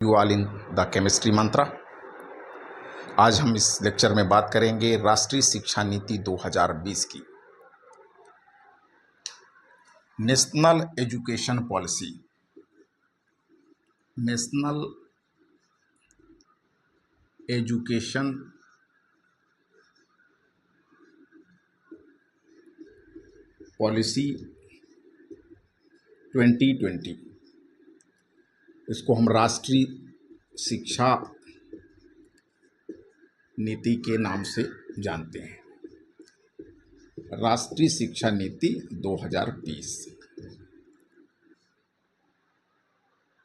You all in the chemistry Mantra. आज हम इस लेक्चर में बात करेंगे राष्ट्रीय शिक्षा नीति 2020 की। National education policy, national education policy 2020, इसको हम राष्ट्रीय शिक्षा नीति के नाम से जानते हैं। राष्ट्रीय शिक्षा नीति 2020।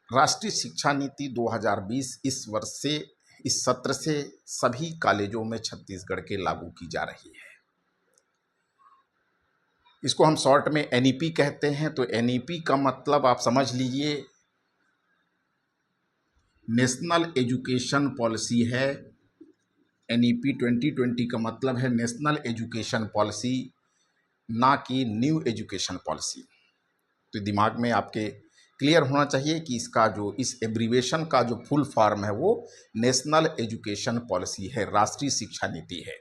राष्ट्रीय शिक्षा नीति 2020 इस वर्ष से, इस सत्र से सभी कॉलेजों में छत्तीसगढ़ के लागू की जा रही है। इसको हम शॉर्ट में एनईपी कहते हैं। तो एनईपी का मतलब आप समझ लीजिए, नेशनल एजुकेशन पॉलिसी है। एनईपी 2020 का मतलब है नेशनल एजुकेशन पॉलिसी, ना कि न्यू एजुकेशन पॉलिसी। तो दिमाग में आपके क्लियर होना चाहिए कि इसका जो इस एब्रीवेशन का जो फुल फॉर्म है वो नेशनल एजुकेशन पॉलिसी है, राष्ट्रीय शिक्षा नीति है।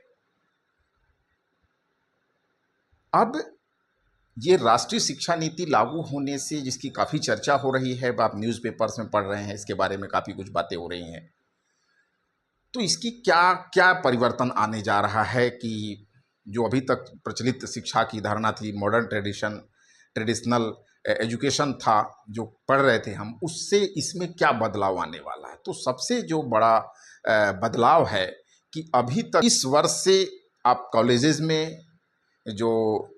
अब ये राष्ट्रीय शिक्षा नीति लागू होने से जिसकी काफ़ी चर्चा हो रही है, आप न्यूज़पेपर्स में पढ़ रहे हैं, इसके बारे में काफ़ी कुछ बातें हो रही हैं। तो इसकी क्या क्या परिवर्तन आने जा रहा है कि जो अभी तक प्रचलित शिक्षा की धारणा थी, मॉडर्न ट्रेडिशनल एजुकेशन था जो पढ़ रहे थे हम, उससे इसमें क्या बदलाव आने वाला है। तो सबसे जो बड़ा बदलाव है कि अभी तक इस वर्ष से आप कॉलेजेस में जो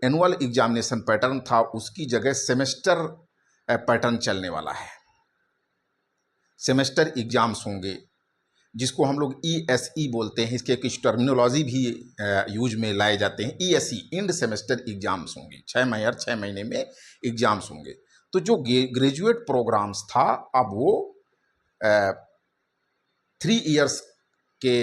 एनुअल एग्जामिनेशन पैटर्न था उसकी जगह सेमेस्टर पैटर्न चलने वाला है। सेमेस्टर एग्जाम्स होंगे, जिसको हम लोग ईएसई बोलते हैं। इसके कुछ टर्मिनोलॉजी भी यूज में लाए जाते हैं। ईएसई, इंड सेमेस्टर एग्जाम्स होंगे, 6 महीने में एग्जाम्स होंगे। तो जो ग्रेजुएट प्रोग्राम्स था अब वो 3 इयर्स के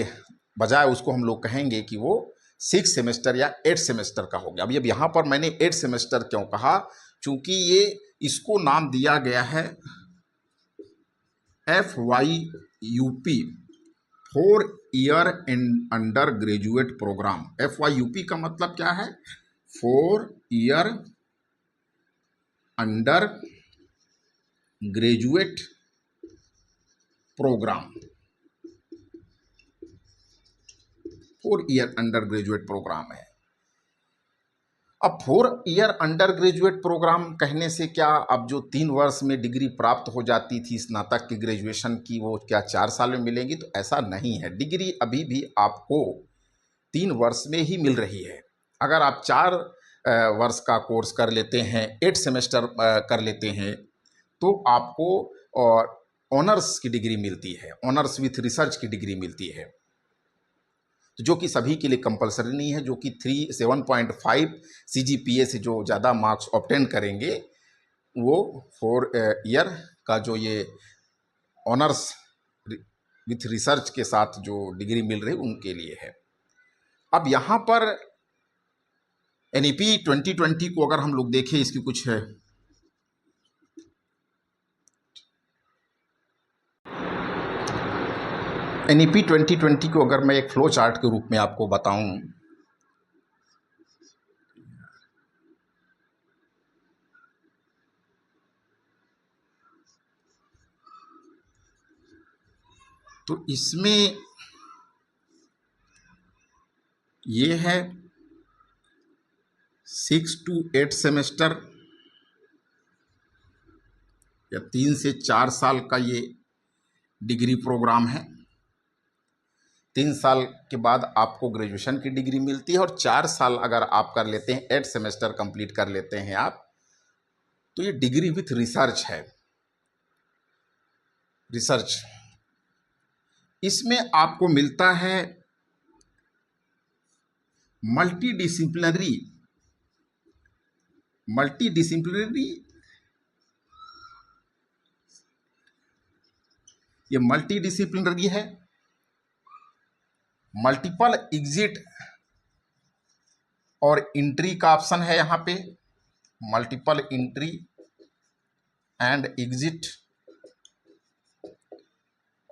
बजाय उसको हम लोग कहेंगे कि वो 6 सेमेस्टर या 8 सेमेस्टर का हो गया। अब यहाँ पर मैंने 8 सेमेस्टर क्यों कहा, चूंकि ये इसको नाम दिया गया है FYUP, 4 year undergraduate programme. FYUP का मतलब क्या है? 4 year undergraduate programme. 4 year undergraduate programme है। अब 4 ईयर अंडर ग्रेजुएट प्रोग्राम कहने से क्या, अब जो 3 वर्ष में डिग्री प्राप्त हो जाती थी स्नातक की ग्रेजुएशन की, वो क्या 4 साल में मिलेंगी? तो ऐसा नहीं है। डिग्री अभी भी आपको 3 वर्ष में ही मिल रही है। अगर आप 4 वर्ष का कोर्स कर लेते हैं, 8 सेमेस्टर कर लेते हैं, तो आपको और ऑनर्स की डिग्री मिलती है, ऑनर्स विथ रिसर्च की डिग्री मिलती है, तो जो कि सभी के लिए कंपलसरी नहीं है। जो कि 7.5 CGPA से जो ज़्यादा मार्क्स ऑब्टेन करेंगे वो 4 ईयर का जो ये ऑनर्स विथ रिसर्च के साथ जो डिग्री मिल रही उनके लिए है। अब यहाँ पर एनईपी 2020 को अगर हम लोग देखें, इसकी कुछ है एनईपी 2020 को अगर मैं एक फ्लो चार्ट के रूप में आपको बताऊं, तो इसमें ये है 6 to 8 सेमेस्टर या 3 से 4 साल का ये डिग्री प्रोग्राम है। 3 साल के बाद आपको ग्रेजुएशन की डिग्री मिलती है, और 4 साल अगर आप कर लेते हैं, 8 सेमेस्टर कंप्लीट कर लेते हैं आप, तो ये डिग्री विथ रिसर्च है। रिसर्च इसमें आपको मिलता है मल्टीडिसिप्लिनरी ये मल्टीडिसिप्लिनरी है। मल्टीपल एग्जिट और एंट्री का ऑप्शन है यहाँ पे, मल्टीपल एंट्री एंड एग्जिट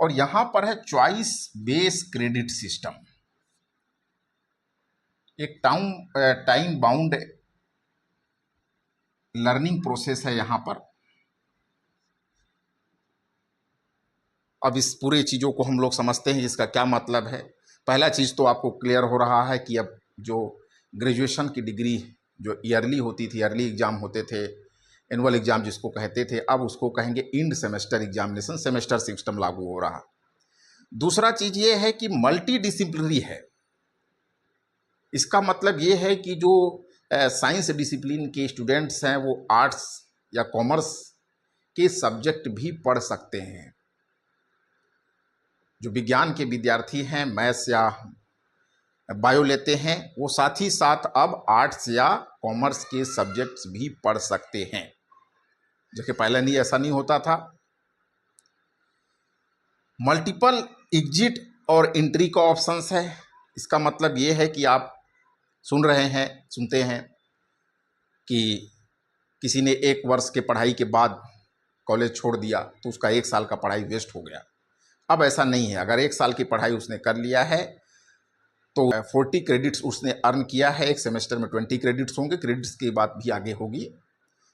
और यहां पर है चॉइस बेस क्रेडिट सिस्टम। एक टाइम बाउंड लर्निंग प्रोसेस है यहां पर। अब इस पूरे चीज़ों को हम लोग समझते हैं इसका क्या मतलब है। पहला चीज़ तो आपको क्लियर हो रहा है कि अब जो ग्रेजुएशन की डिग्री जो ईयरली होती थी, ईयरली एग्जाम होते थे, एनुअल एग्जाम जिसको कहते थे, अब उसको कहेंगे end semester examination, semester system लागू हो रहा। दूसरा चीज़ ये है कि मल्टी डिसिप्लिनरी है। इसका मतलब ये है कि जो साइंस डिसिप्लिन के स्टूडेंट्स हैं वो आर्ट्स या कॉमर्स के सब्जेक्ट भी पढ़ सकते हैं। जो विज्ञान के विद्यार्थी हैं, मैथ्स या बायो लेते हैं, वो साथ ही साथ अब आर्ट्स या कॉमर्स के सब्जेक्ट्स भी पढ़ सकते हैं, जो कि पहले नहीं, ऐसा नहीं होता था। मल्टीपल एग्जिट और एंट्री का ऑप्शंस है। इसका मतलब ये है कि आप सुनते हैं कि किसी ने 1 वर्ष के पढ़ाई के बाद कॉलेज छोड़ दिया तो उसका 1 साल का पढ़ाई वेस्ट हो गया। अब ऐसा नहीं है। अगर 1 साल की पढ़ाई उसने कर लिया है तो 40 क्रेडिट्स उसने अर्न किया है। एक सेमेस्टर में 20 क्रेडिट्स होंगे, क्रेडिट्स की बात भी आगे होगी।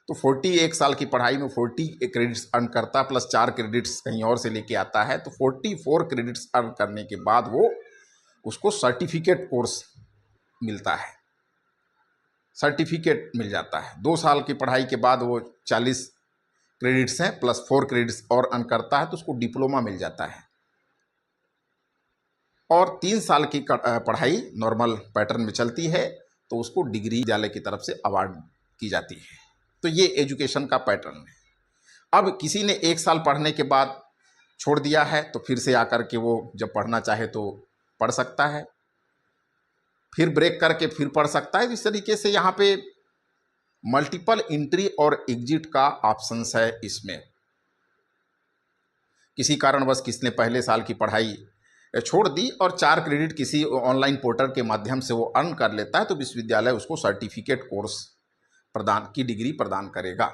तो 40, 1 साल की पढ़ाई में 40 क्रेडिट्स अर्न करता, प्लस 4 क्रेडिट्स कहीं और से लेके आता है, तो 44 क्रेडिट्स अर्न करने के बाद वो उसको सर्टिफिकेट कोर्स मिलता है, सर्टिफिकेट मिल जाता है। 2 साल की पढ़ाई के बाद वो 40 क्रेडिट्स हैं प्लस 4 क्रेडिट्स और अर्न करता है तो उसको डिप्लोमा मिल जाता है। और 3 साल की पढ़ाई नॉर्मल पैटर्न में चलती है तो उसको डिग्री विद्यालय की तरफ से अवार्ड की जाती है। तो ये एजुकेशन का पैटर्न है। अब किसी ने 1 साल पढ़ने के बाद छोड़ दिया है तो फिर से आकर के वो जब पढ़ना चाहे तो पढ़ सकता है, फिर ब्रेक करके फिर पढ़ सकता है। इस तरीके से यहाँ पे मल्टीपल एंट्री और एग्जिट का ऑप्शंस है। इसमें किसी कारणवश किसने पहले साल की पढ़ाई छोड़ दी और 4 क्रेडिट किसी ऑनलाइन पोर्टल के माध्यम से वो अर्न कर लेता है तो विश्वविद्यालय उसको सर्टिफिकेट कोर्स की डिग्री प्रदान करेगा,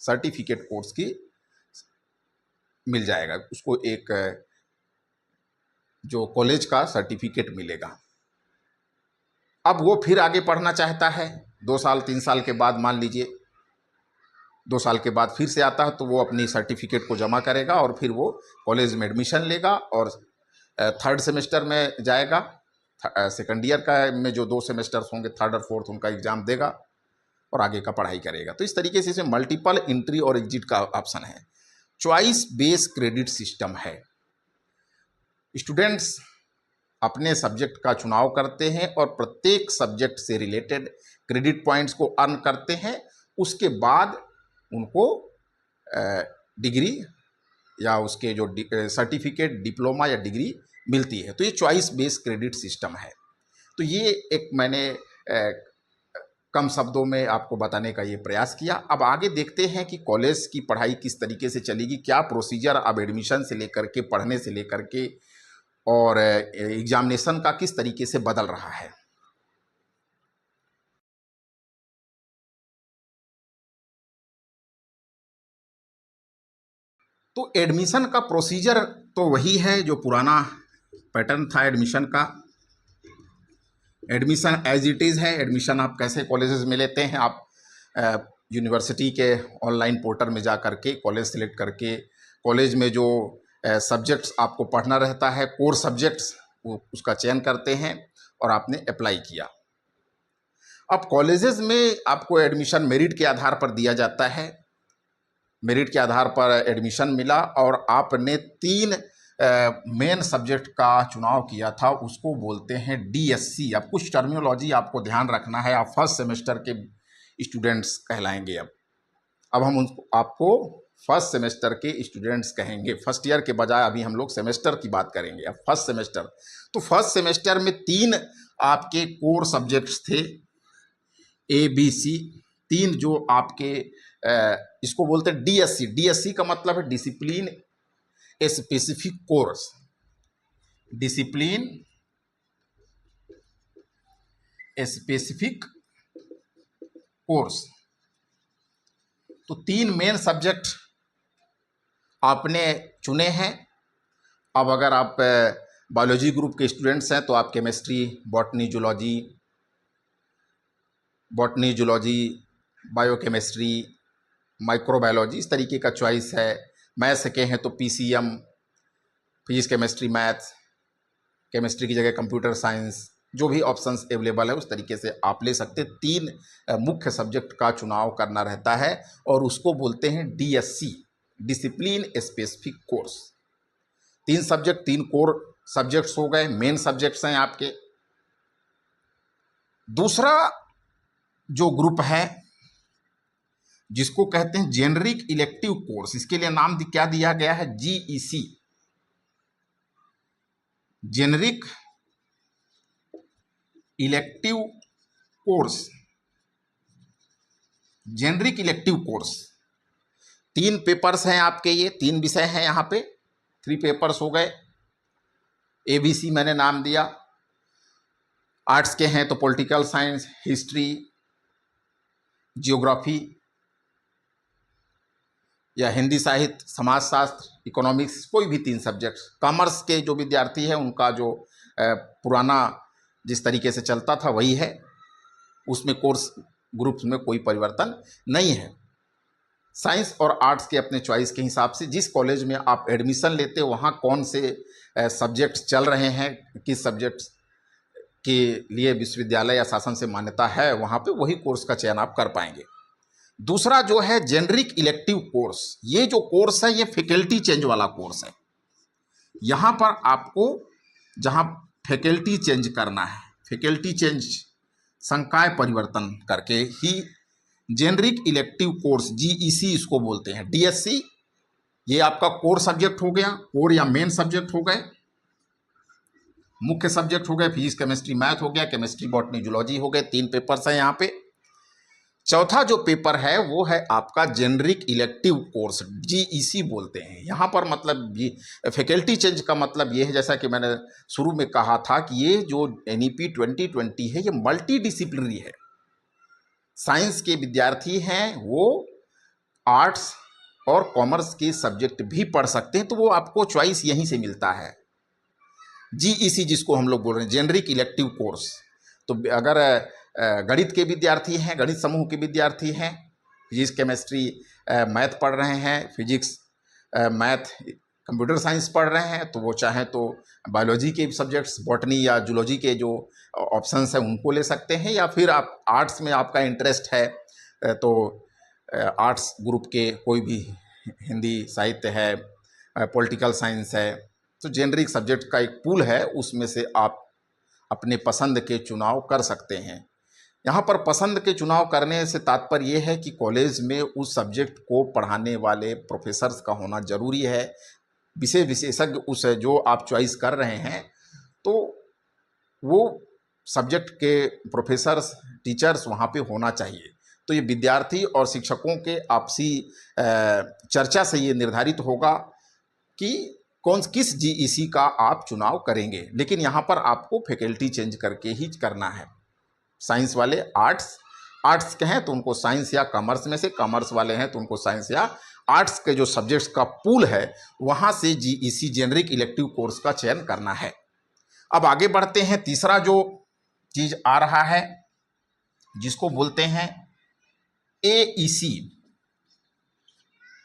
सर्टिफिकेट कोर्स की मिल जाएगा उसको, एक जो कॉलेज का सर्टिफिकेट मिलेगा। अब वो फिर आगे पढ़ना चाहता है 2 साल 3 साल के बाद, मान लीजिए 2 साल के बाद फिर से आता है तो वो अपनी सर्टिफिकेट को जमा करेगा और फिर वो कॉलेज में एडमिशन लेगा और 3rd सेमेस्टर में जाएगा। सेकंड ईयर का में जो 2 सेमेस्टर्स होंगे, 3rd और 4th, उनका एग्जाम देगा और आगे का पढ़ाई करेगा। तो इस तरीके से इसमें मल्टीपल एंट्री और एग्जिट का ऑप्शन है। चॉइस बेस क्रेडिट सिस्टम है। स्टूडेंट्स अपने सब्जेक्ट का चुनाव करते हैं और प्रत्येक सब्जेक्ट से रिलेटेड क्रेडिट पॉइंट्स को अर्न करते हैं। उसके बाद उनको डिग्री या उसके जो सर्टिफिकेट, डिप्लोमा या डिग्री मिलती है। तो ये चॉइस बेस्ड क्रेडिट सिस्टम है। तो ये एक मैंने कम शब्दों में आपको बताने का ये प्रयास किया। अब आगे देखते हैं कि कॉलेज की पढ़ाई किस तरीके से चलेगी, क्या प्रोसीजर अब एडमिशन से लेकर के, पढ़ने से लेकर के और एग्जामिनेशन का किस तरीके से बदल रहा है। तो एडमिशन का प्रोसीजर तो वही है जो पुराना पैटर्न था एडमिशन का। एडमिशन एज इट इज़ है। एडमिशन आप कैसे कॉलेजेस में लेते हैं, आप यूनिवर्सिटी के ऑनलाइन पोर्टल में जा करके कॉलेज सेलेक्ट करके कॉलेज में जो सब्जेक्ट्स आपको पढ़ना रहता है, कोर सब्जेक्ट्स, उसका चयन करते हैं और आपने अप्लाई किया। अब कॉलेजेस में आपको एडमिशन मेरिट के आधार पर दिया जाता है। मेरिट के आधार पर एडमिशन मिला और आपने 3 मेन सब्जेक्ट का चुनाव किया था, उसको बोलते हैं डीएससी। अब कुछ टर्मिनोलॉजी आपको ध्यान रखना है। आप फर्स्ट सेमेस्टर के स्टूडेंट्स कहलाएंगे। अब हम उनको आपको फर्स्ट सेमेस्टर के स्टूडेंट्स कहेंगे। फर्स्ट ईयर के बजाय अभी हम लोग सेमेस्टर की बात करेंगे। अब फर्स्ट सेमेस्टर, तो फर्स्ट सेमेस्टर में 3 आपके कोर सब्जेक्ट्स थे, ABC। 3 जो आपके इसको बोलते हैं डीएससी। डीएससी का मतलब है discipline specific course, discipline specific course. तो 3 मेन सब्जेक्ट आपने चुने हैं अब अगर आप बायोलॉजी ग्रुप के स्टूडेंट्स हैं तो आप chemistry, botany, zoology, biochemistry, microbiology इस तरीके का चॉइस है। मैथ्स के हैं तो PCM, physics, chemistry, maths, chemistry की जगह कंप्यूटर साइंस, जो भी ऑप्शंस अवेलेबल है उस तरीके से आप ले सकते हैं। 3 मुख्य सब्जेक्ट का चुनाव करना रहता है और उसको बोलते हैं DSC, discipline specific course. 3 subject, 3 core subjects हो गए, मेन सब्जेक्ट्स हैं आपके। दूसरा जो ग्रुप है जिसको कहते हैं जेनरिक इलेक्टिव कोर्स, इसके लिए नाम क्या दिया गया है, GEC, generic elective course. Generic elective course 3 papers हैं आपके, ये 3 विषय हैं यहाँ पे, 3 पेपर्स हो गए। एबीसी मैंने नाम दिया। आर्ट्स के हैं तो पॉलिटिकल साइंस, हिस्ट्री, जियोग्राफी या हिंदी साहित्य, समाजशास्त्र, इकोनॉमिक्स, कोई भी 3 सब्जेक्ट। कॉमर्स के जो विद्यार्थी हैं उनका जो पुराना जिस तरीके से चलता था वही है, उसमें कोर्स ग्रुप्स में कोई परिवर्तन नहीं है। साइंस और आर्ट्स के अपने चॉइस के हिसाब से जिस कॉलेज में आप एडमिशन लेते हो वहाँ कौन से सब्जेक्ट्स चल रहे हैं, किस सब्जेक्ट्स के लिए विश्वविद्यालय या शासन से मान्यता है, वहाँ पे वही कोर्स का चयन आप कर पाएंगे। दूसरा जो है जेनरिक इलेक्टिव कोर्स, ये जो कोर्स है ये फैकल्टी चेंज वाला कोर्स है। यहाँ पर आपको जहाँ फैकल्टी चेंज करना है, फैकल्टी चेंज, संकाय परिवर्तन करके ही जेनरिक इलेक्टिव कोर्स, जीईसी इसको बोलते हैं। डीएससी ये आपका कोर सब्जेक्ट हो गया, कोर या मेन सब्जेक्ट हो गए, मुख्य सब्जेक्ट हो गए, फिजिक्स, केमिस्ट्री, मैथ हो गया, केमिस्ट्री, बॉटनी, जूलॉजी हो गए। 3 पेपर्स हैं यहाँ पे। चौथा जो पेपर है वो है आपका जेनरिक इलेक्टिव कोर्स, जीईसी बोलते हैं। यहाँ पर मतलब फैकल्टी चेंज का मतलब ये है, जैसा कि मैंने शुरू में कहा था कि ये जो एनईपी 2020 है ये मल्टी डिसिप्लिनरी है। साइंस के विद्यार्थी हैं वो आर्ट्स और कॉमर्स के सब्जेक्ट भी पढ़ सकते हैं, तो वो आपको चॉइस यहीं से मिलता है। जीईसी जिसको हम लोग बोल रहे हैं, जेनरिक इलेक्टिव कोर्स। तो अगर गणित के विद्यार्थी हैं, गणित समूह के विद्यार्थी हैं, फिजिक्स, केमिस्ट्री, मैथ पढ़ रहे हैं, फिजिक्स, मैथ, कंप्यूटर साइंस पढ़ रहे हैं, तो वो चाहें तो बायोलॉजी के सब्जेक्ट्स, बॉटनी या जूलॉजी के जो ऑप्शंस हैं उनको ले सकते हैं। या फिर आप आर्ट्स में आपका इंटरेस्ट है तो आर्ट्स ग्रुप के कोई भी हिंदी साहित्य है, पॉलिटिकल साइंस है, तो जेनरिक सब्जेक्ट का एक पूल है, उसमें से आप अपने पसंद के चुनाव कर सकते हैं। यहाँ पर पसंद के चुनाव करने से तात्पर्य ये है कि कॉलेज में उस सब्जेक्ट को पढ़ाने वाले प्रोफेसर्स का होना जरूरी है, विशेषज्ञ उस जो आप चॉइस कर रहे हैं, तो वो सब्जेक्ट के प्रोफेसर्स, टीचर्स वहाँ पे होना चाहिए। तो ये विद्यार्थी और शिक्षकों के आपसी चर्चा से ये निर्धारित होगा कि किस जीईसी का आप चुनाव करेंगे। लेकिन यहाँ पर आपको फैकल्टी चेंज करके ही करना है। साइंस वाले आर्ट्स के हैं तो उनको साइंस या कॉमर्स में से, कॉमर्स वाले हैं तो उनको साइंस या आर्ट्स के जो सब्जेक्ट्स का पूल है वहाँ से जीईसी, जेनरिक इलेक्टिव कोर्स का चयन करना है। अब आगे बढ़ते हैं। तीसरा जो चीज़ आ रहा है जिसको बोलते हैं एईसी,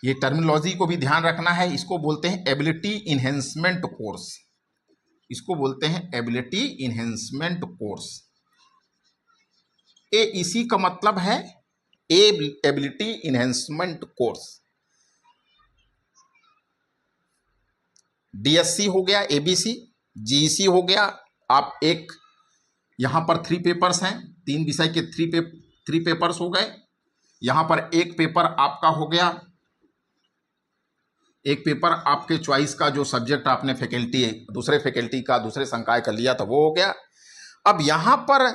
ये टर्मिनोलॉजी को भी ध्यान रखना है। इसको बोलते हैं एबिलिटी इन्हेंसमेंट कोर्स, इसको बोलते हैं एबिलिटी इन्हेंसमेंट कोर्स। एईसी का मतलब है एबिलिटी इन्हेंसमेंट कोर्स। डीएससी हो गया, एबीसी, जीईसी हो गया। आप एक यहाँ पर 3 पेपर्स हैं, 3 विषय के 3 पेपर्स हो गए। यहाँ पर एक पेपर आपका हो गया, एक पेपर आपके चॉइस का जो सब्जेक्ट आपने फैकल्टी, दूसरे फैकल्टी का, दूसरे संकाय का लिया था वो हो गया। अब यहाँ पर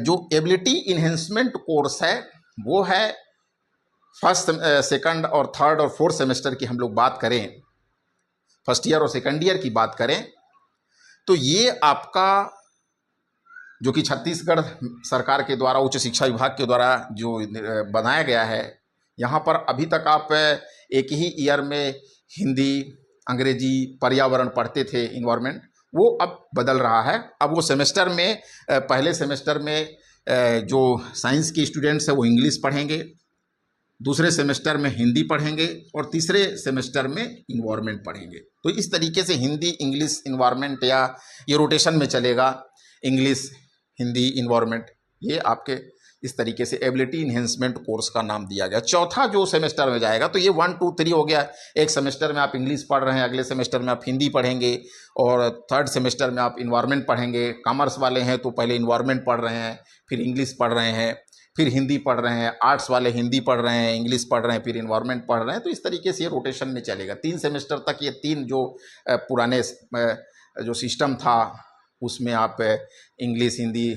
जो एबिलिटी इन्हेंसमेंट कोर्स है वो है फर्स्ट, सेकंड और थर्ड और फोर्थ सेमेस्टर की हम लोग बात करें, फर्स्ट ईयर और सेकंड ईयर की बात करें, तो ये आपका जो कि छत्तीसगढ़ सरकार के द्वारा, उच्च शिक्षा विभाग के द्वारा जो बनाया गया है, यहाँ पर अभी तक आप एक ही ईयर में हिंदी, अंग्रेजी पर्यावरण पढ़ते थे, इन्वायरमेंट, वो अब बदल रहा है। अब वो सेमेस्टर में पहले सेमेस्टर में जो साइंस के स्टूडेंट्स हैं वो इंग्लिश पढ़ेंगे, दूसरे सेमेस्टर में हिंदी पढ़ेंगे और तीसरे सेमेस्टर में इन्वायरमेंट पढ़ेंगे। तो इस तरीके से हिंदी, इंग्लिश, इन्वायरमेंट, या ये रोटेशन में चलेगा, इंग्लिश, हिंदी, इन्वायरमेंट, ये आपके इस तरीके से एबिलिटी इन्हेंसमेंट कोर्स का नाम दिया गया। चौथा जो सेमेस्टर में जाएगा, तो ये 1 2 3 हो गया। एक सेमेस्टर में आप इंग्लिश पढ़ रहे हैं, अगले सेमेस्टर में आप हिंदी पढ़ेंगे, और थर्ड सेमेस्टर में आप इन्वायरमेंट पढ़ेंगे। कॉमर्स वाले हैं तो पहले इन्वायरमेंट पढ़ रहे हैं, फिर इंग्लिश पढ़ रहे हैं, फिर हिंदी पढ़ रहे हैं। आर्ट्स वाले हिंदी पढ़ रहे हैं, इंग्लिश पढ़ रहे हैं, फिर इन्वायरमेंट पढ़ रहे हैं। तो इस तरीके से ये रोटेशन में चलेगा 3 सेमेस्टर तक। ये 3 जो पुराने जो सिस्टम था उसमें आप इंग्लिश, हिंदी,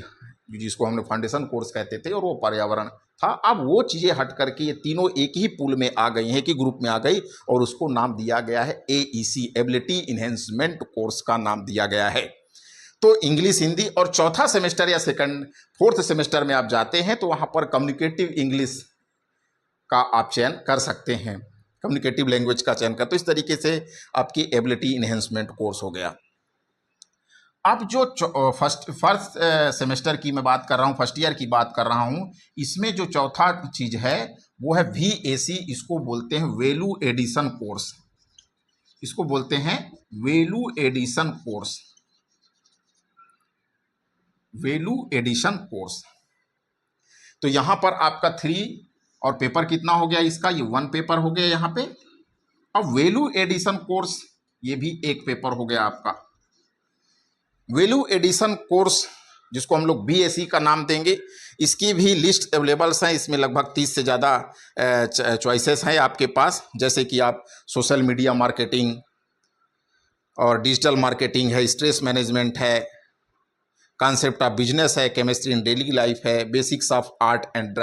जिसको हमने फाउंडेशन कोर्स कहते थे, और वो पर्यावरण था। अब वो चीज़ें हट करके ये तीनों एक ही पूल में आ गई हैं, एक ही ग्रुप में आ गई, और उसको नाम दिया गया है AEC, एबिलिटी इन्हेंसमेंट कोर्स का नाम दिया गया है। तो इंग्लिश, हिंदी, और चौथा सेमेस्टर या फोर्थ सेमेस्टर में आप जाते हैं तो वहाँ पर कम्युनिकेटिव इंग्लिश का आप चयन कर सकते हैं, कम्युनिकेटिव लैंग्वेज का चयन कर। तो इस तरीके से आपकी एबिलिटी इन्हेंसमेंट कोर्स हो गया। अब जो फर्स्ट सेमेस्टर की मैं बात कर रहा हूँ, फर्स्ट ईयर की बात कर रहा हूँ, इसमें जो चौथा चीज़ है वो है VAC, इसको बोलते हैं वैल्यू एडिशन कोर्स। इसको बोलते हैं value addition course, value addition course. तो यहाँ पर आपका 3 और पेपर कितना हो गया इसका, ये 1 पेपर हो गया यहाँ पे। अब वैल्यू एडिशन कोर्स, ये भी 1 पेपर हो गया आपका। वैल्यू एडिशन कोर्स जिसको हम लोग BAC का नाम देंगे, इसकी भी लिस्ट अवेलेबल्स हैं। इसमें लगभग 30 से ज़्यादा चॉइसेस हैं आपके पास, जैसे कि आप सोशल मीडिया मार्केटिंग और डिजिटल मार्केटिंग है, स्ट्रेस मैनेजमेंट है, कॉन्सेप्ट ऑफ बिजनेस है, केमिस्ट्री इन डेली लाइफ है, basics of art and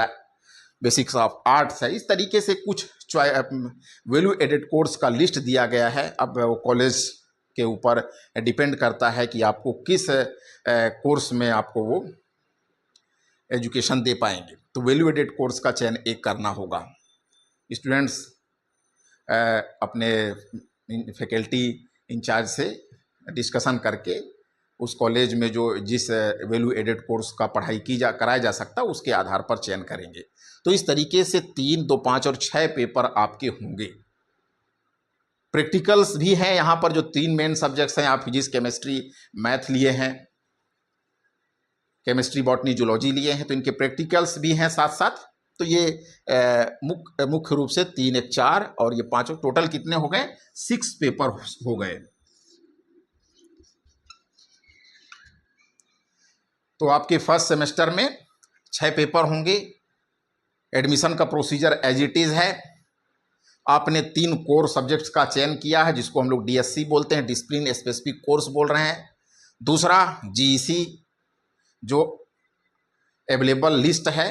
basics of arts है। इस तरीके से कुछ वैल्यू एडेड कोर्स का लिस्ट दिया गया है। अब कॉलेज के ऊपर डिपेंड करता है कि आपको किस कोर्स में आपको वो एजुकेशन दे पाएंगे। तो वैल्यू एडेड कोर्स का चयन एक करना होगा। स्टूडेंट्स अपने फैकल्टी इंचार्ज से डिस्कशन करके उस कॉलेज में जो जिस वैल्यू एडेड कोर्स का पढ़ाई कराया जा सकता है उसके आधार पर चयन करेंगे। तो इस तरीके से 3, 2, 5 और 6 पेपर आपके होंगे। प्रैक्टिकल्स भी हैं यहाँ पर, जो 3 मेन सब्जेक्ट्स हैं, आप फिजिक्स, केमिस्ट्री, मैथ लिए हैं, केमिस्ट्री, बॉटनी, जूलॉजी लिए हैं, तो इनके प्रैक्टिकल्स भी हैं साथ साथ। तो ये मुख्य रूप से 3, 1, 4 और ये 5, टोटल कितने हो गए, 6 पेपर हो गए। तो आपके फर्स्ट सेमेस्टर में 6 पेपर होंगे। एडमिशन का प्रोसीजर एज इट इज़ है। आपने 3 कोर सब्जेक्ट्स का चयन किया है, जिसको हम लोग DSC बोलते हैं, डिसिप्लिन स्पेसिफिक कोर्स बोल रहे हैं। दूसरा GEC, जो अवेलेबल लिस्ट है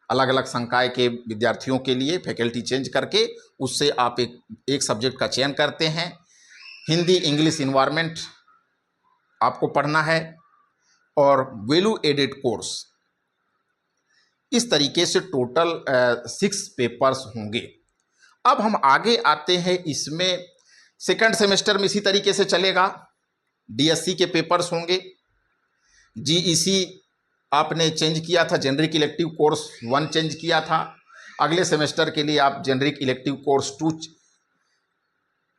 अलग अलग संकाय के विद्यार्थियों के लिए, फैकल्टी चेंज करके उससे आप एक सब्जेक्ट का चयन करते हैं। हिंदी, इंग्लिश, इन्वायरमेंट आपको पढ़ना है, और वैल्यू एडेड कोर्स। इस तरीके से टोटल 6 पेपर्स होंगे। अब हम आगे आते हैं, इसमें सेकंड सेमेस्टर में इसी तरीके से चलेगा। DSC के पेपर्स होंगे। GEC आपने चेंज किया था, जेनरिक इलेक्टिव कोर्स 1 चेंज किया था। अगले सेमेस्टर के लिए आप जेनरिक इलेक्टिव कोर्स 2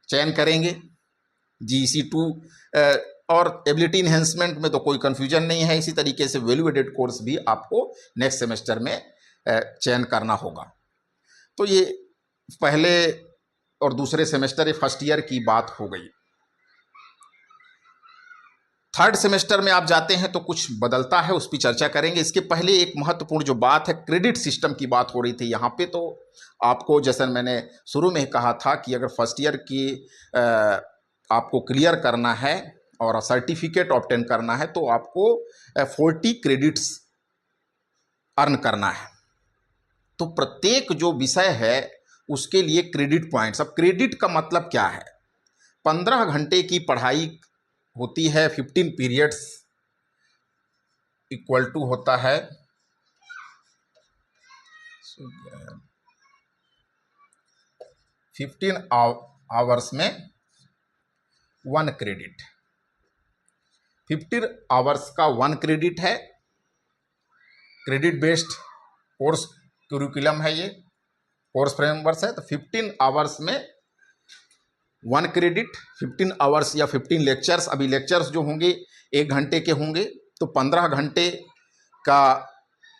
चयन करेंगे, GEC 2। और एबिलिटी इन्हेंसमेंट में तो कोई कन्फ्यूजन नहीं है। इसी तरीके से वैल्यू एडेड कोर्स भी आपको नेक्स्ट सेमेस्टर में चयन करना होगा। तो ये पहले और दूसरे सेमेस्टर, फर्स्ट ईयर की बात हो गई। थर्ड सेमेस्टर में आप जाते हैं तो कुछ बदलता है, उस पर चर्चा करेंगे। इसके पहले एक महत्वपूर्ण जो बात है, क्रेडिट सिस्टम की बात हो रही थी यहाँ पे। तो आपको, जैसे मैंने शुरू में कहा था कि अगर फर्स्ट ईयर की आपको क्लियर करना है और सर्टिफिकेट ऑब्टेन करना है तो आपको 40 क्रेडिट्स अर्न करना है। तो प्रत्येक जो विषय है उसके लिए क्रेडिट पॉइंट्स। अब क्रेडिट का मतलब क्या है, 15 घंटे की पढ़ाई होती है, 15 पीरियड्स इक्वल टू होता है 15 आवर्स में 1 क्रेडिट। 50 आवर्स का 1 क्रेडिट है, क्रेडिट बेस्ड कोर्स करिकुलम है, ये कोर्स फ्रेमवर्क है। तो 15 आवर्स में 1 क्रेडिट, 15 आवर्स या 15 लेक्चर्स। अभी लेक्चर्स जो होंगे 1 घंटे के होंगे, तो 15 घंटे का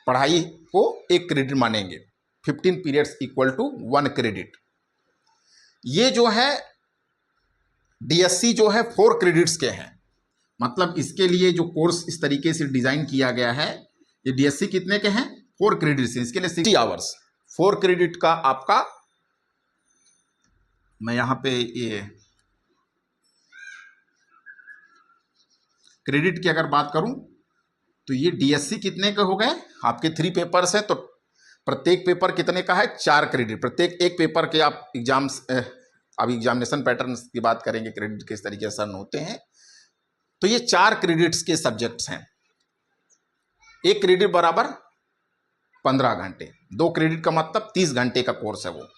पढ़ाई को 1 क्रेडिट मानेंगे। 15 पीरियड्स इक्वल टू 1 क्रेडिट। ये जो है डीएससी जो है 4 क्रेडिट्स के हैं, मतलब इसके लिए जो कोर्स इस तरीके से डिजाइन किया गया है, ये डीएससी कितने के हैं? 4 क्रेडिट्स हैं। इसके लिए 60 आवर्स 4 क्रेडिट का आपका, मैं यहां पे ये क्रेडिट की अगर बात करूं तो ये डीएससी कितने के हो गए? आपके 3 पेपर्स हैं, तो प्रत्येक पेपर कितने का है? 4 क्रेडिट। प्रत्येक एक पेपर के आप एग्जाम्स, अभी एग्जामिनेशन पैटर्न की बात करेंगे, क्रेडिट किस तरीके से रन होते हैं। तो ये 4 क्रेडिट्स के सब्जेक्ट्स हैं। 1 क्रेडिट बराबर 15 घंटे, 2 क्रेडिट का मतलब 30 घंटे का कोर्स है वो।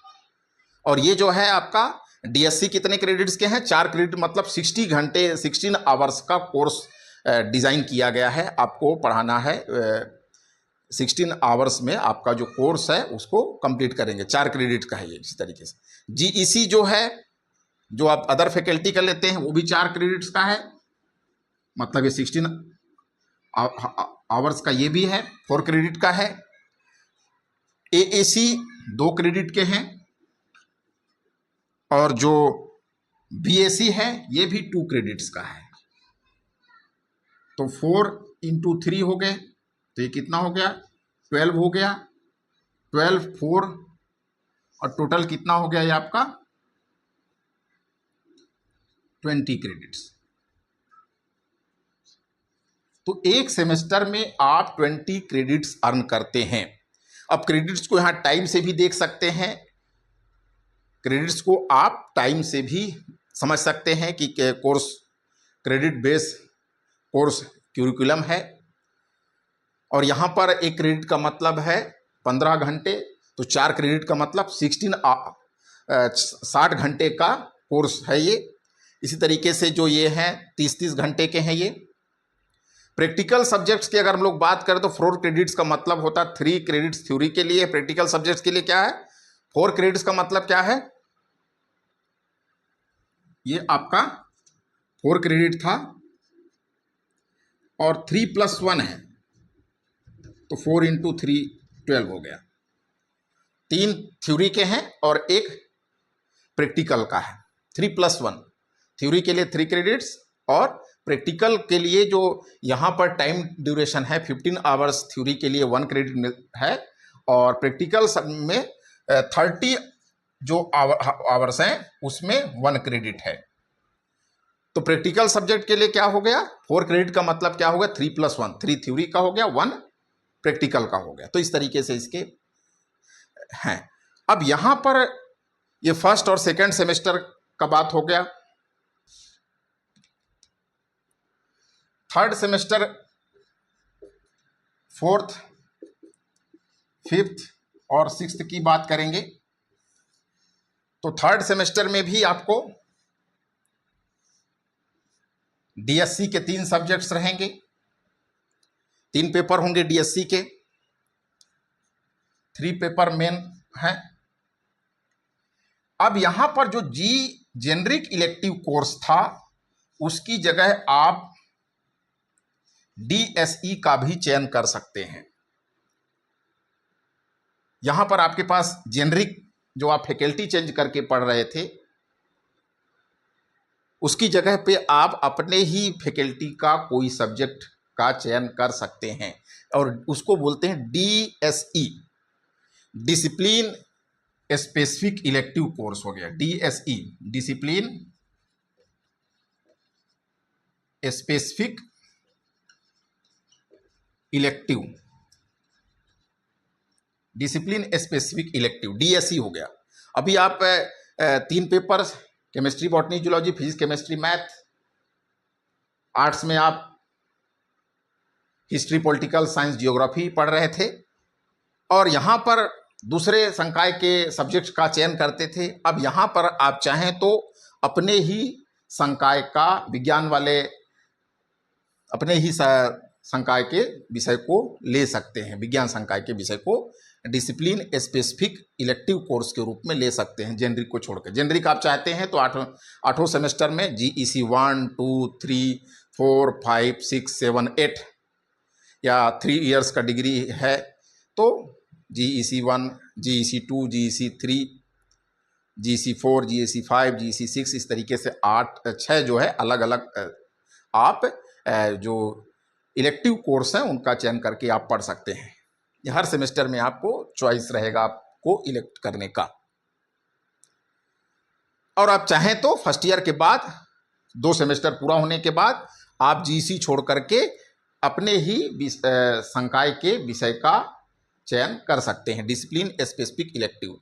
और ये जो है आपका डीएससी कितने क्रेडिट्स के हैं? 4 क्रेडिट, मतलब 60 घंटे, 16 आवर्स का कोर्स डिज़ाइन किया गया है। आपको पढ़ाना है 16 आवर्स में, आपका जो कोर्स है उसको कंप्लीट करेंगे। 4 क्रेडिट का है ये। इसी तरीके से जीईसी जो है, जो आप अदर फैकल्टी का लेते हैं, वो भी 4 क्रेडिट्स का है, मतलब ये 16 आवर्स का ये भी है, 4 क्रेडिट का है। एएसी 2 क्रेडिट के हैं, और जो बीएसी है ये भी 2 क्रेडिट्स का है। तो 4 × 3 हो गए, तो ये कितना हो गया? 12 हो गया। 12, 4 और टोटल कितना हो गया ये आपका? 20 क्रेडिट्स। तो एक सेमेस्टर में आप 20 क्रेडिट्स अर्न करते हैं। अब क्रेडिट्स को यहां टाइम से भी देख सकते हैं, क्रेडिट्स को आप टाइम से भी समझ सकते हैं कि course credit base course curriculum है। और यहाँ पर 1 क्रेडिट का मतलब है 15 घंटे, तो 4 क्रेडिट का मतलब 60 घंटे का कोर्स है ये। इसी तरीके से जो ये हैं 30 घंटे के हैं ये। प्रैक्टिकल सब्जेक्ट्स की अगर हम लोग बात करें तो 4 क्रेडिट्स का मतलब होता है 3 क्रेडिट्स थ्योरी के लिए। प्रैक्टिकल सब्जेक्ट्स के लिए क्या है? 4 क्रेडिट्स का मतलब क्या है? ये आपका 4 क्रेडिट था और 3+1 है, तो 4 × 3 12 हो गया। 3 थ्योरी के हैं और 1 प्रैक्टिकल का है। 3+1 थ्योरी के लिए 3 क्रेडिट्स, और प्रैक्टिकल के लिए जो यहाँ पर टाइम ड्यूरेशन है 15 आवर्स, थ्योरी के लिए 1 क्रेडिट है, और प्रैक्टिकल में 30 जो आवर्स हैं उसमें 1 क्रेडिट है। तो प्रैक्टिकल सब्जेक्ट के लिए क्या हो गया? 4 क्रेडिट का मतलब क्या हो गया? 3+1, 3 थ्योरी का हो गया, 1 प्रैक्टिकल का हो गया। तो इस तरीके से इसके हैं। अब यहां पर ये फर्स्ट और सेकंड सेमेस्टर का बात हो गया। थर्ड सेमेस्टर, 4th, 5th और 6th की बात करेंगे। तो थर्ड सेमेस्टर में भी आपको डीएससी के 3 सब्जेक्ट्स रहेंगे, 3 पेपर होंगे डीएससी के, 3 पेपर मेन हैं। अब यहां पर जो जेनरिक इलेक्टिव कोर्स था उसकी जगह आप डीएसई का भी चयन कर सकते हैं। यहां पर आपके पास जेनरिक जो आप फैकल्टी चेंज करके पढ़ रहे थे उसकी जगह पे आप अपने ही फैकल्टी का कोई सब्जेक्ट का चयन कर सकते हैं, और उसको बोलते हैं DSE, discipline specific elective course हो गया। DSE, discipline specific elective, discipline specific elective, DSE हो गया। अभी आप 3 paper, chemistry, botany, zoology, physics, chemistry, math. Arts में आप हिस्ट्री, पॉलिटिकल साइंस, जियोग्राफी पढ़ रहे थे, और यहाँ पर दूसरे संकाय के सब्जेक्ट का चयन करते थे। अब यहाँ पर आप चाहें तो अपने ही संकाय का विज्ञान वाले अपने ही संकाय के विषय को ले सकते हैं, विज्ञान संकाय के विषय को डिसिप्लिन स्पेसिफिक इलेक्टिव कोर्स के रूप में ले सकते हैं, जेनरिक को छोड़कर। जेनरिक आप चाहते हैं तो आठों सेमेस्टर में GEC 1, 2, 3, 4, 5, 6, 7, 8 या 3 इयर्स का डिग्री है तो GEC 1, GEC 2, GEC 3, GEC 4, GEC 5, GEC 6, इस तरीके से 6 जो है अलग अलग आप जो इलेक्टिव कोर्स हैं उनका चयन करके आप पढ़ सकते हैं। ये हर सेमेस्टर में आपको चॉइस रहेगा आपको इलेक्ट करने का। और आप चाहें तो फर्स्ट ईयर के बाद 2 सेमेस्टर पूरा होने के बाद आप GEC छोड़ करके अपने ही संकाय के विषय का चयन कर सकते हैं, डिसिप्लिन स्पेसिफिक इलेक्टिव।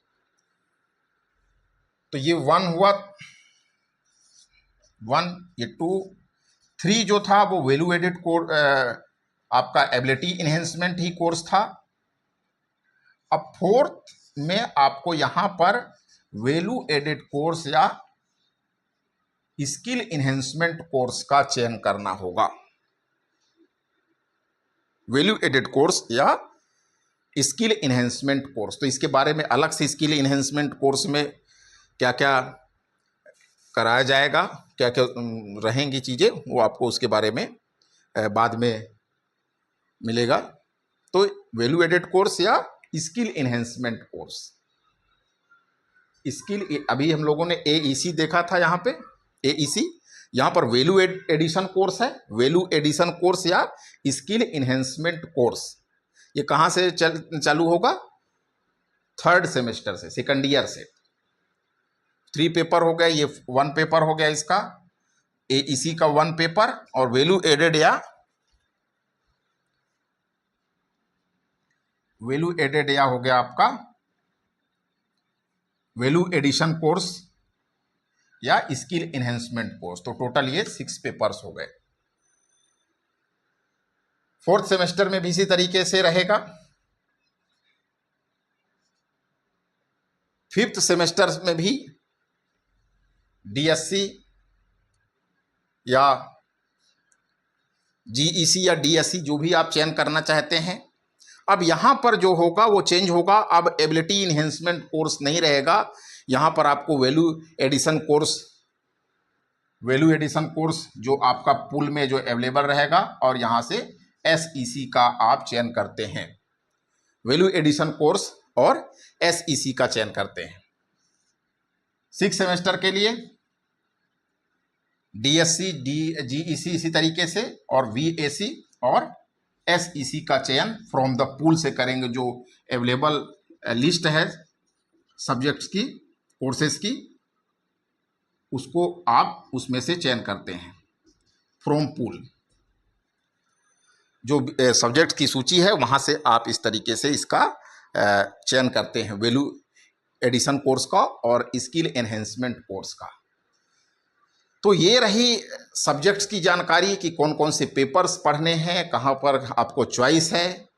तो ये 1 हुआ, 1, ये 2, 3 जो था वो वैल्यू एडेड कोर्स, आपका एबिलिटी इन्हेंसमेंट ही कोर्स था। अब 4th में आपको यहां पर वैल्यू एडेड कोर्स या स्किल इन्हेंसमेंट कोर्स का चयन करना होगा। वैल्यू एडेड कोर्स या स्किल इन्हेंसमेंट कोर्स, तो इसके बारे में अलग से स्किल इन्हेंसमेंट कोर्स में क्या क्या कराया जाएगा, क्या क्या रहेंगी चीज़ें, वो आपको उसके बारे में बाद में मिलेगा। तो वैल्यू एडेड कोर्स या स्किल इन्हेंसमेंट कोर्स, स्किल अभी हम लोगों ने AEC देखा था, यहाँ पे AEC, यहाँ पर वैल्यू एडिशन कोर्स है। वैल्यू एडिशन कोर्स या स्किल इन्हेंसमेंट कोर्स ये कहाँ से चालू होगा? 3rd सेमेस्टर से, 2nd ईयर से। 3 पेपर हो गए, ये 1 पेपर हो गया इसका, AEC का 1 पेपर, और वैल्यू एडेड या हो गया आपका वैल्यू एडिशन कोर्स या स्किल इन्हेंसमेंट कोर्स। तो टोटल ये 6 पेपर्स हो गए। 4th सेमेस्टर में भी इसी तरीके से रहेगा। 5th सेमेस्टर में भी DSC या GEC या DSC जो भी आप चयन करना चाहते हैं। अब यहाँ पर जो होगा वो चेंज होगा। अब एबिलिटी इन्हेंसमेंट कोर्स नहीं रहेगा, यहाँ पर आपको वैल्यू एडिशन कोर्स जो आपका पूल में जो अवेलेबल रहेगा, और यहाँ से SEC का आप चयन करते हैं। वैल्यू एडिशन कोर्स और SEC का चयन करते हैं। 6 सेमेस्टर के लिए DSC, GEC इसी तरीके से, और VAC और SEC का चयन फ्रॉम द पूल से करेंगे। जो अवेलेबल लिस्ट है सब्जेक्ट्स की, कोर्सेज की, उसको आप उसमें से चयन करते हैं फ्रॉम पूल। जो सब्जेक्ट की सूची है वहाँ से आप इस तरीके से इसका चयन करते हैं, वैल्यू एडिशन कोर्स का और स्किल एनहेंसमेंट कोर्स का। तो ये रही सब्जेक्ट्स की जानकारी कि कौन कौन से पेपर्स पढ़ने हैं, कहाँ पर आपको चॉइस है,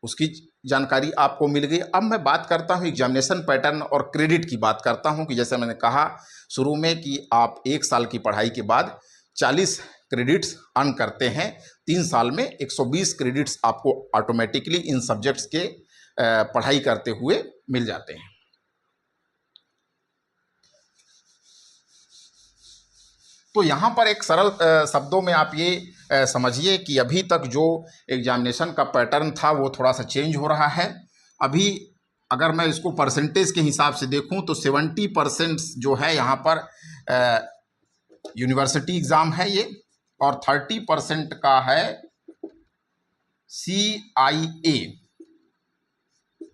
उसकी जानकारी आपको मिल गई। अब मैं बात करता हूँ एग्जामिनेशन पैटर्न और क्रेडिट की बात करता हूँ कि जैसे मैंने कहा शुरू में कि आप 1 साल की पढ़ाई के बाद 40 क्रेडिट्स अर्न करते हैं। 3 साल में 120 क्रेडिट्स आपको ऑटोमेटिकली इन सब्जेक्ट्स के पढ़ाई करते हुए मिल जाते हैं। तो यहाँ पर एक सरल शब्दों में आप ये समझिए कि अभी तक जो एग्जामिनेशन का पैटर्न था वो थोड़ा सा चेंज हो रहा है। अभी अगर मैं इसको परसेंटेज के हिसाब से देखूं तो 70% जो है यहाँ पर यूनिवर्सिटी एग्ज़ाम है ये, और 30% का है CIA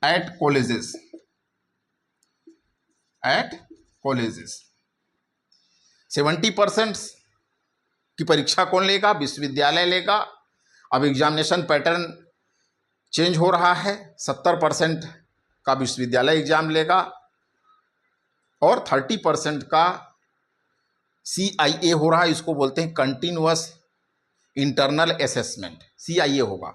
एट कॉलेजेस। 70% की परीक्षा कौन लेगा? विश्वविद्यालय लेगा। अब एग्जामिनेशन पैटर्न चेंज हो रहा है, 70% का विश्वविद्यालय एग्जाम लेगा और 30% का CIA हो रहा है। इसको बोलते हैं कंटिन्यूअस इंटरनल असेसमेंट। CIA होगा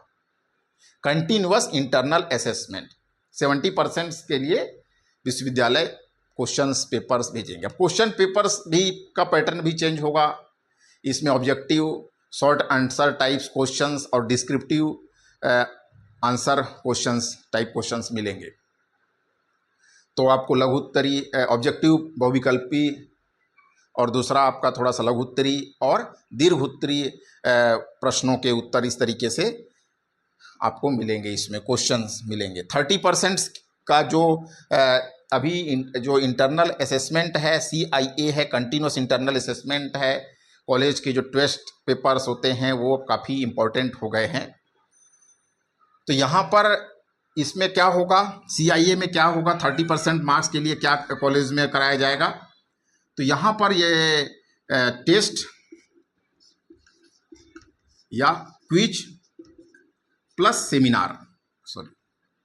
कंटिन्यूअस इंटरनल असेसमेंट। 70% के लिए विश्वविद्यालय क्वेश्चंस पेपर्स भेजेंगे। अब क्वेश्चन पेपर्स भी का पैटर्न भी चेंज होगा। इसमें objective, short answer types questions और descriptive answer questions type questions मिलेंगे। तो आपको लघु उत्तरी, ऑब्जेक्टिव बहुविकल्पी, और दूसरा आपका थोड़ा सा लघु उत्तरी और दीर्घ उत्तरी प्रश्नों के उत्तर इस तरीके से आपको मिलेंगे। इसमें क्वेश्चंस मिलेंगे। 30% का जो अभी जो इंटरनल असेसमेंट है, CIA है, कंटिन्यूस इंटरनल असेसमेंट है, कॉलेज के जो टेस्ट पेपर्स होते हैं वो काफ़ी इम्पोर्टेंट हो गए हैं। तो यहाँ पर इसमें क्या होगा, CIA में क्या होगा, 30% मार्क्स के लिए क्या कॉलेज में कराया जाएगा। तो यहाँ पर ये टेस्ट या quiz plus seminar,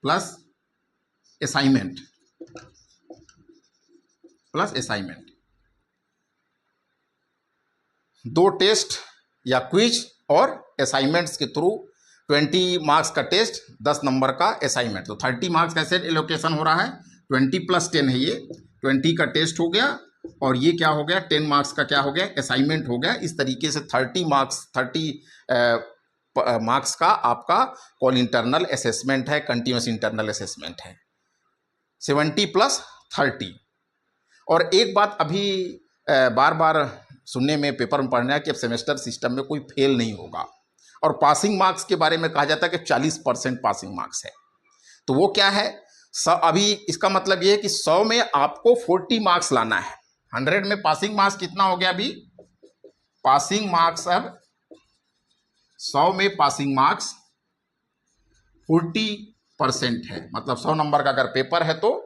plus assignment, दो टेस्ट या क्विज और असाइनमेंट्स के थ्रू 20 मार्क्स का टेस्ट, 10 नंबर का असाइनमेंट। तो 30 मार्क्स का ऐसे एलोकेशन हो रहा है। 20 + 10 है ये, 20 का टेस्ट हो गया और ये क्या हो गया, 10 मार्क्स का क्या हो गया, असाइनमेंट हो गया। इस तरीके से 30 मार्क्स का आपका कॉल इंटरनल असेसमेंट है, कंटिन्यूस इंटरनल असेसमेंट है। 70 + 30। और एक बात अभी बार बार सुनने में, पेपर में पढ़ना है कि अब सेमेस्टर सिस्टम में कोई फेल नहीं होगा। और पासिंग मार्क्स के बारे में कहा जाता है कि 40% पासिंग मार्क्स है। तो वो क्या है, अभी इसका मतलब ये है कि 100 में आपको 40 मार्क्स लाना है। 100 में पासिंग मार्क्स कितना हो गया अभी, पासिंग मार्क्स अब 100 में पासिंग मार्क्स 40% है। मतलब 100 नंबर का अगर पेपर है तो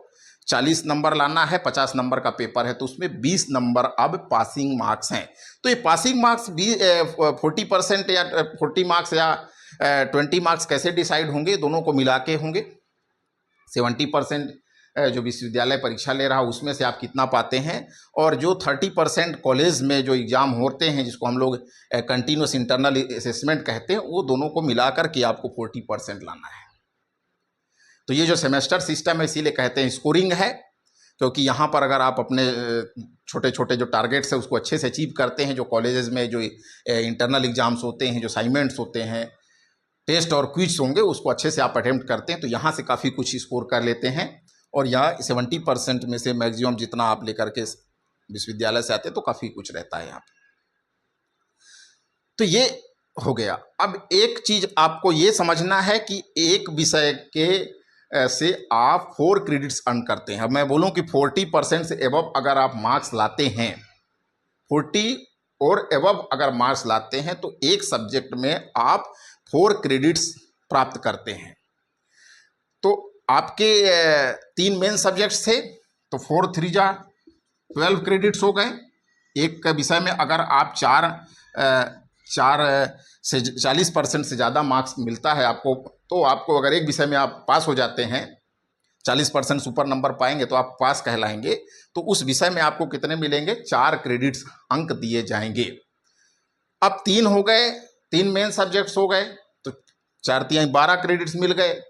40 नंबर लाना है, 50 नंबर का पेपर है तो उसमें 20 नंबर अब पासिंग मार्क्स हैं। तो ये पासिंग मार्क्स 40% या 40 मार्क्स या 20 मार्क्स कैसे डिसाइड होंगे, दोनों को मिला के होंगे। 70% जो विश्वविद्यालय परीक्षा ले रहा उसमें से आप कितना पाते हैं, और जो 30% कॉलेज में जो एग्ज़ाम होते हैं जिसको हम लोग कंटिन्यूस इंटरनल असेसमेंट कहते हैं, वो दोनों को मिलाकर के आपको 40% लाना है। तो ये जो सेमेस्टर सिस्टम है इसीलिए कहते हैं स्कोरिंग है, क्योंकि यहाँ पर अगर आप अपने छोटे छोटे जो टारगेट्स है उसको अच्छे से अचीव करते हैं, जो कॉलेजेस में जो इंटरनल एग्जाम्स होते हैं, जो असाइनमेंट्स होते हैं, टेस्ट और क्विज होंगे, उसको अच्छे से आप अटेम्प्ट करते हैं तो यहाँ से काफ़ी कुछ स्कोर कर लेते हैं। और यहाँ 70% में से मैक्सिमम जितना आप लेकर के विश्वविद्यालय से आते हैं तो काफ़ी कुछ रहता है यहाँ पर। तो ये हो गया। अब एक चीज़ आपको ये समझना है कि एक विषय के से आप 4 क्रेडिट्स अर्न करते हैं। अब मैं बोलूं कि 40% से एबव अगर आप मार्क्स लाते हैं, 40 और एबव अगर मार्क्स लाते हैं तो एक सब्जेक्ट में आप 4 क्रेडिट्स प्राप्त करते हैं। तो आपके 3 मेन सब्जेक्ट्स थे तो 4 × 3 = 12 क्रेडिट्स हो गए। एक विषय में अगर आप 4 से 40% से ज़्यादा मार्क्स मिलता है आपको, तो आपको अगर एक विषय में आप पास हो जाते हैं, 40% सुपर नंबर पाएंगे तो आप पास कहलाएंगे। तो उस विषय में आपको कितने मिलेंगे, 4 क्रेडिट्स अंक दिए जाएंगे। अब 3 हो गए, 3 मेन सब्जेक्ट्स हो गए तो 4 × 3 = 12 क्रेडिट्स मिल गए।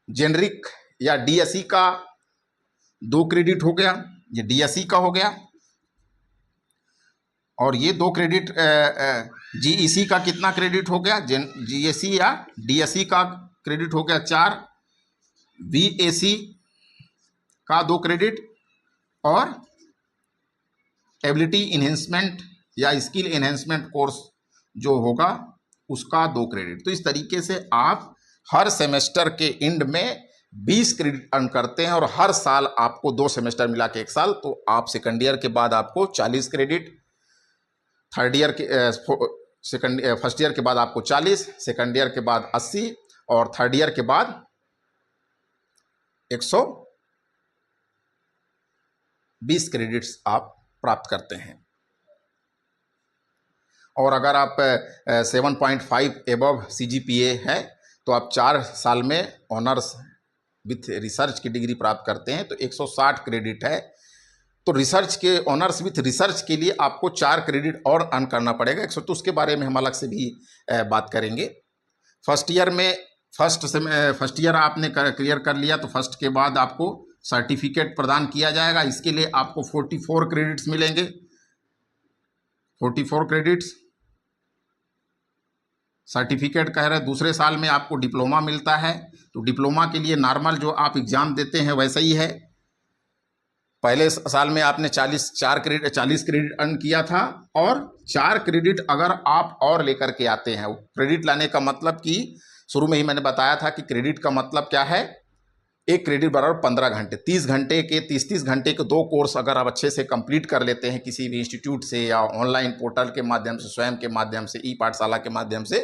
जेनरिक या DSE का 2 क्रेडिट हो गया, ये DSE का हो गया। और ये 2 क्रेडिट GEC का कितना क्रेडिट हो गया, GSE या DSE का क्रेडिट हो गया 4, VAC का 2 क्रेडिट और एबिलिटी इन्हेंसमेंट या स्किल इन्हेंसमेंट कोर्स जो होगा उसका 2 क्रेडिट। तो इस तरीके से आप हर सेमेस्टर के एंड में 20 क्रेडिट अर्न करते हैं और हर साल आपको 2 सेमेस्टर मिला के 1 साल, तो आप सेकंड ईयर के बाद आपको 40 क्रेडिट, थर्ड ईयर के फर्स्ट ईयर के बाद आपको 40, सेकंड ईयर के बाद 80 और थर्ड ईयर के बाद 120 क्रेडिट्स आप प्राप्त करते हैं। और अगर आप 7.5 एबव CGPA है तो आप 4 साल में ऑनर्स विथ रिसर्च की डिग्री प्राप्त करते हैं तो 160 क्रेडिट है। तो रिसर्च के ऑनर्स विथ रिसर्च के लिए आपको 4 क्रेडिट और अर्न करना पड़ेगा 100। तो उसके बारे में हम अलग से भी बात करेंगे। फर्स्ट ईयर में फर्स्ट ईयर आपने क्लियर कर लिया तो फर्स्ट के बाद आपको सर्टिफिकेट प्रदान किया जाएगा। इसके लिए आपको 44 क्रेडिट्स मिलेंगे, 44 क्रेडिट्स सर्टिफिकेट कह रहे हैं। दूसरे साल में आपको डिप्लोमा मिलता है, तो डिप्लोमा के लिए नॉर्मल जो आप एग्ज़ाम देते हैं वैसा ही है। पहले साल में आपने 40 क्रेडिट अर्न किया था, और 4 क्रेडिट अगर आप और लेकर के आते हैं। क्रेडिट लाने का मतलब कि शुरू में ही मैंने बताया था कि क्रेडिट का मतलब क्या है, एक क्रेडिट बराबर 15 घंटे, 30 घंटे के 30 घंटे के 2 कोर्स अगर आप अच्छे से कंप्लीट कर लेते हैं किसी भी इंस्टीट्यूट से या ऑनलाइन पोर्टल के माध्यम से, स्वयं के माध्यम से, ई पाठशाला के माध्यम से,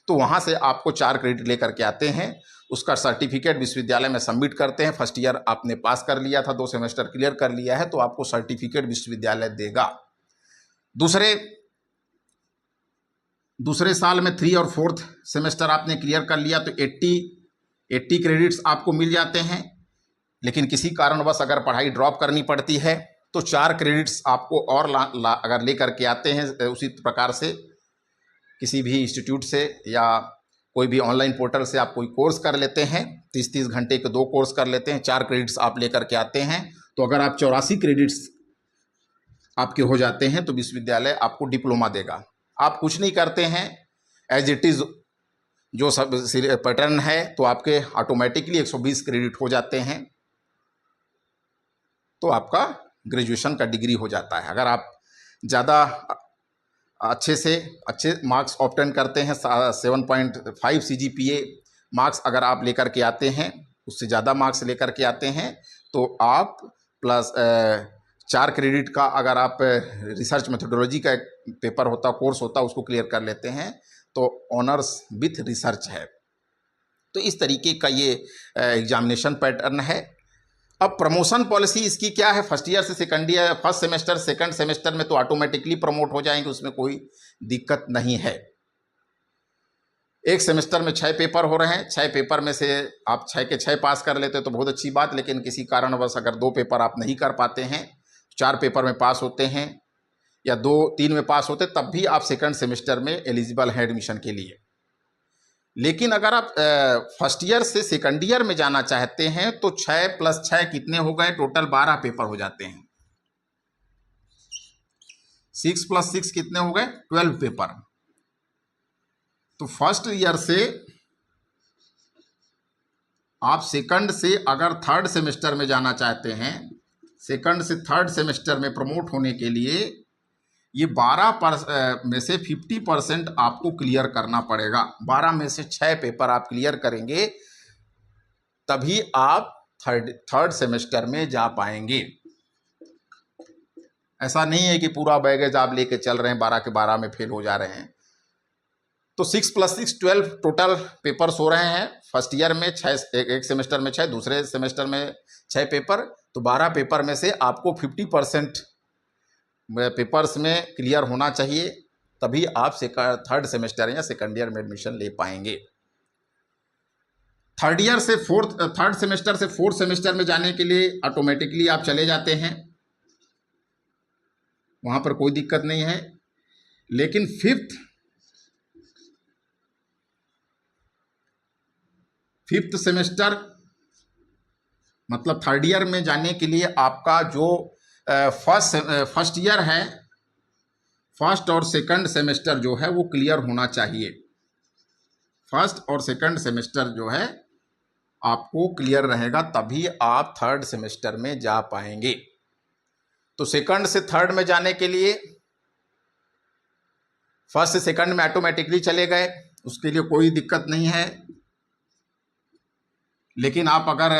तो वहाँ से आपको 4 क्रेडिट लेकर के आते हैं। उसका सर्टिफिकेट विश्वविद्यालय में सबमिट करते हैं। फर्स्ट ईयर आपने पास कर लिया था, 2 सेमेस्टर क्लियर कर लिया है, तो आपको सर्टिफिकेट विश्वविद्यालय देगा। दूसरे साल में 3 और 4th सेमेस्टर आपने क्लियर कर लिया तो 80 क्रेडिट्स आपको मिल जाते हैं। लेकिन किसी कारणवश अगर पढ़ाई ड्रॉप करनी पड़ती है तो 4 क्रेडिट्स आपको और अगर लेकर के आते हैं उसी प्रकार से किसी भी इंस्टीट्यूट से या कोई भी ऑनलाइन पोर्टल से आप कोई कोर्स कर लेते हैं, 30 घंटे के 2 कोर्स कर लेते हैं, 4 क्रेडिट्स आप लेकर के आते हैं, तो अगर आप 84 क्रेडिट्स आपके हो जाते हैं तो विश्वविद्यालय आपको डिप्लोमा देगा। आप कुछ नहीं करते हैं, एज इट इज़ जो सब पैटर्न है, तो आपके ऑटोमेटिकली 120 क्रेडिट हो जाते हैं, तो आपका ग्रेजुएशन का डिग्री हो जाता है। अगर आप ज़्यादा अच्छे मार्क्स ऑब्टेन करते हैं, 7.5 CGPA मार्क्स अगर आप लेकर के आते हैं, उससे ज़्यादा मार्क्स लेकर के आते हैं, तो आप प्लस 4 क्रेडिट का अगर आप रिसर्च मेथोडोलॉजी का एक पेपर होता, कोर्स होता, उसको क्लियर कर लेते हैं तो ऑनर्स विथ रिसर्च है। तो इस तरीके का ये एग्जामिनेशन पैटर्न है। अब प्रमोशन पॉलिसी इसकी क्या है, फर्स्ट ईयर से second year, first semester second semester में तो ऑटोमेटिकली प्रमोट हो जाएंगे, उसमें कोई दिक्कत नहीं है। एक सेमेस्टर में 6 पेपर हो रहे हैं, 6 पेपर में से आप 6 के 6 पास कर लेते तो बहुत अच्छी बात, लेकिन किसी कारणवश अगर 2 पेपर आप नहीं कर पाते हैं, 4 पेपर में पास होते हैं या 2-3 में पास होते, तब भी आप सेकंड सेमेस्टर में एलिजिबल हैं एडमिशन के लिए। लेकिन अगर आप फर्स्ट ईयर से सेकंड ईयर में जाना चाहते हैं तो 6 + 6 कितने हो गए, टोटल 12 पेपर हो जाते हैं। 6 + 6 कितने हो गए, 12 पेपर। तो फर्स्ट ईयर से आप सेकंड से अगर थर्ड सेमेस्टर में जाना चाहते हैं, सेकंड से थर्ड सेमेस्टर में प्रमोट होने के लिए ये 12 में से 50% आपको क्लियर करना पड़ेगा। 12 में से 6 पेपर आप क्लियर करेंगे तभी आप थर्ड सेमेस्टर में जा पाएंगे। ऐसा नहीं है कि पूरा बैगेज आप लेके चल रहे हैं, 12 के 12 में फेल हो जा रहे हैं। तो 6 + 6 12 टोटल पेपर्स हो रहे हैं। फर्स्ट ईयर में 6, एक सेमेस्टर में 6, दूसरे सेमेस्टर में 6 पेपर, तो 12 पेपर में से आपको 50% पेपर्स में क्लियर होना चाहिए, तभी आप थर्ड सेमेस्टर या सेकंड ईयर में एडमिशन ले पाएंगे। थर्ड सेमेस्टर से फोर्थ सेमेस्टर में जाने के लिए ऑटोमेटिकली आप चले जाते हैं, वहाँ पर कोई दिक्कत नहीं है। लेकिन फिफ्थ सेमेस्टर मतलब थर्ड ईयर में जाने के लिए आपका जो फर्स्ट ईयर है, फर्स्ट और सेकंड सेमेस्टर जो है वो क्लियर होना चाहिए। फर्स्ट और सेकंड सेमेस्टर जो है आपको क्लियर रहेगा, तभी आप थर्ड सेमेस्टर में जा पाएंगे। तो सेकंड से थर्ड में जाने के लिए फर्स्ट से सेकंड में ऑटोमेटिकली चले गए, उसके लिए कोई दिक्कत नहीं है। लेकिन आप अगर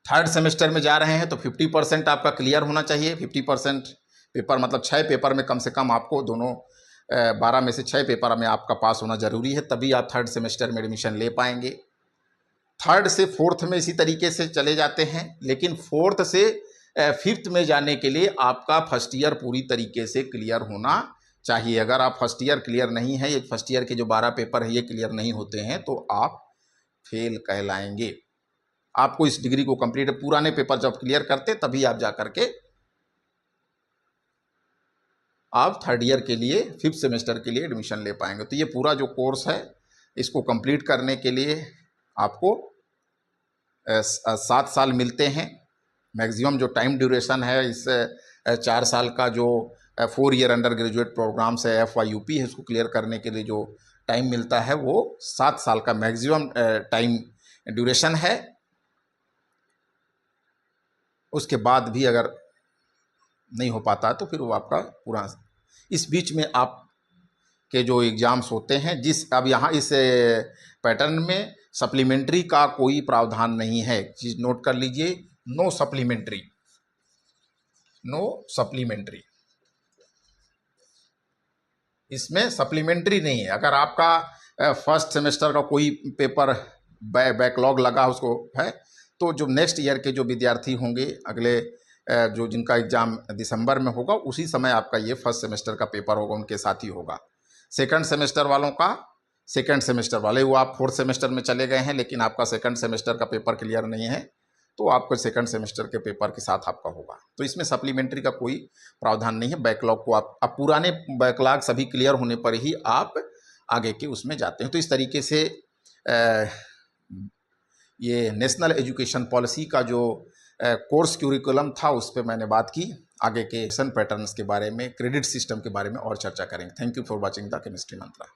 थर्ड सेमेस्टर में जा रहे हैं तो 50% आपका क्लियर होना चाहिए। 50% पेपर मतलब 6 पेपर में कम से कम आपको दोनों 12 में से 6 पेपर में आपका पास होना ज़रूरी है, तभी आप थर्ड सेमेस्टर में एडमिशन ले पाएंगे। थर्ड से फोर्थ में इसी तरीके से चले जाते हैं, लेकिन फोर्थ से फिफ्थ में जाने के लिए आपका फर्स्ट ईयर पूरी तरीके से क्लियर होना चाहिए। अगर आप फर्स्ट ईयर क्लियर नहीं है, ये फर्स्ट ईयर के जो 12 पेपर है ये क्लियर नहीं होते हैं, तो आप फेल कहलाएंगे। आपको इस डिग्री को कंप्लीट, पुराने पेपर जब क्लियर करते तभी आप जा करके आप थर्ड ईयर के लिए, फिफ्थ सेमेस्टर के लिए एडमिशन ले पाएंगे। तो ये पूरा जो कोर्स है इसको कंप्लीट करने के लिए आपको 7 साल मिलते हैं। मैक्सिमम जो टाइम ड्यूरेशन है इस 4 साल का जो 4 ईयर अंडर ग्रेजुएट प्रोग्राम से FYUP है, इसको क्लियर करने के लिए जो टाइम मिलता है वो 7 साल का मैक्सिमम टाइम ड्यूरेशन है। उसके बाद भी अगर नहीं हो पाता तो फिर वो आपका पूरा, इस बीच में आप के जो एग्ज़ाम्स होते हैं, अब यहाँ इस पैटर्न में सप्लीमेंट्री का कोई प्रावधान नहीं है। चीज़ नोट कर लीजिए, नो सप्लीमेंट्री, नो सप्लीमेंट्री, इसमें सप्लीमेंट्री नहीं है। अगर आपका फर्स्ट सेमेस्टर का कोई पेपर बैकलॉग लगा उसको है, तो जो नेक्स्ट ईयर के जो विद्यार्थी होंगे अगले जो जिनका एग्ज़ाम दिसंबर में होगा, उसी समय आपका ये फर्स्ट सेमेस्टर का पेपर होगा, उनके साथ ही होगा। सेकंड सेमेस्टर वालों का, सेकंड सेमेस्टर वाले वो आप फोर्थ सेमेस्टर में चले गए हैं लेकिन आपका सेकंड सेमेस्टर का पेपर क्लियर नहीं है, तो आपको सेकंड सेमेस्टर के पेपर के साथ आपका होगा। तो इसमें सप्लीमेंट्री का कोई प्रावधान नहीं है। बैकलॉग को आप पुराने बैकलॉग सभी क्लियर होने पर ही आप आगे के उसमें जाते हैं। तो इस तरीके से ये नेशनल एजुकेशन पॉलिसी का जो कोर्स क्यूरिकुलम था उस पर मैंने बात की। आगे के पैटर्न्स के बारे में, क्रेडिट सिस्टम के बारे में और चर्चा करेंगे। Thank you for watching the chemistry Mantra.